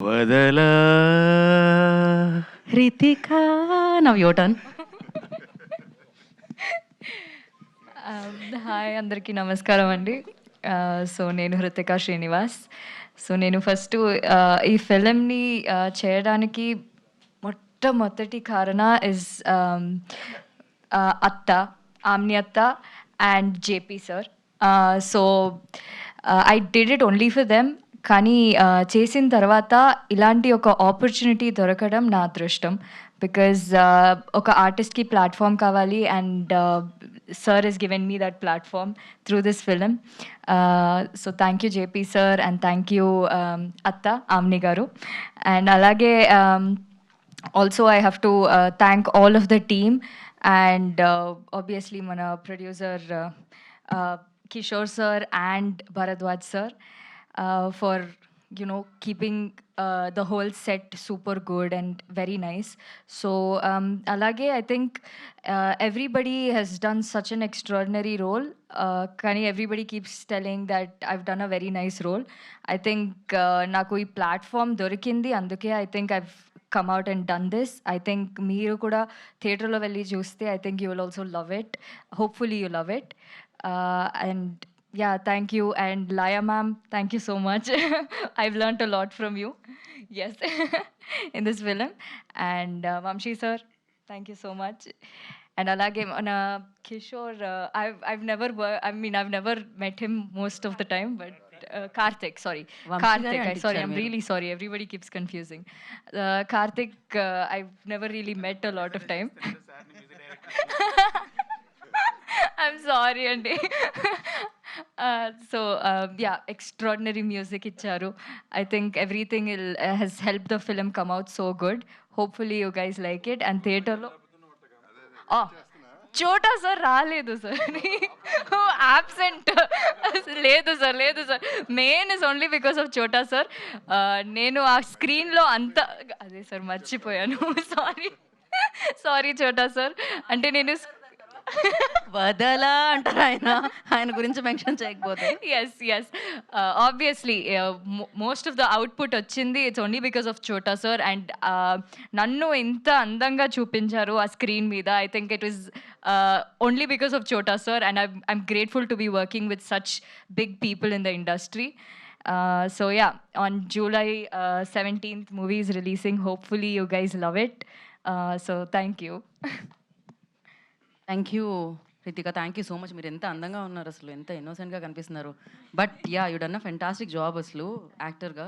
వదలా Ritika, now your turn. Hi అందరికీ నమస్కారం అండి. సో నేను హృతిక శ్రీనివాస్. సో నేను ఫస్ట్ ఈ ఫిలింని చేయడానికి మొట్టమొదటి కారణ ఇస్ అత్త, ఆమ్ని అత్త and JP sir. So I did it only for them. కానీ చేసిన తర్వాత ఇలాంటి ఒక ఆపర్చునిటీ దొరకడం నా అదృష్టం. బికాజ్ ఒక ఆర్టిస్ట్కి ప్లాట్ఫామ్ కావాలి and sir has given me that platform through this film. So thank you JP sir and thank you Atta Amni garu. And alage also I have to thank all of the team and obviously mana producer Kishore sir and Bharadwaj sir for keeping the whole set super good and very nice. So alage I think everybody has done such an extraordinary role. Kani everybody keeps telling that I've done a very nice role. I think naku ee platform dorikindi anduke I think I've come out and done this. I think మీరు కూడా థియేటర్లో వెళ్ళి చూస్తే I think you will also love it. Hopefully you love it. And yeah, thank you. And Laya ma'am, thank you so much. I've learnt a lot from you. Yes, in this film. And Vamshi sir, thank you so much. And alage mana Kishore, I've never I've never met him most of the time, but Karthik, sorry. Vamshi Karthik, garu sorry, anticharu I'm meeru. really sorry. Everybody keeps confusing. Karthik, I've never really met a lot of time. I'm sorry, Andy. So, yeah, extraordinary music icharu. I think everything has helped the film come out so good. Hopefully, you guys like it. And theatre lo. Oh, చోటా sir రాలేదు sir, absent. లేదు sir, main is only because of Chota sir. నేను ఆ స్క్రీన్లో అంత అదే sir మర్చిపోయాను. Sorry చోటా సార్. అంటే నేను వదలా అంటారు ఆయన గురించి మెన్షన్ చేయకపోతే. Yes obviously most of the output వచ్చింది it's only because of Chota sir. And నన్ను ఇంత అందంగా చూపించారు ఆ స్క్రీన్ మీద. I think it is only because of Chota sir. And I'm grateful to be working with such big people in the industry. So yeah, on July 17th movie is releasing. Hopefully you guys love it. So thank you. Thank you Ritika, thank you so much. మీరు ఎంత అందంగా ఉన్నారు, అసలు ఎంత ఇన్నోసెంట్గా కనిపిస్తున్నారు. But yeah, you done a fantastic job అసలు యాక్టర్గా.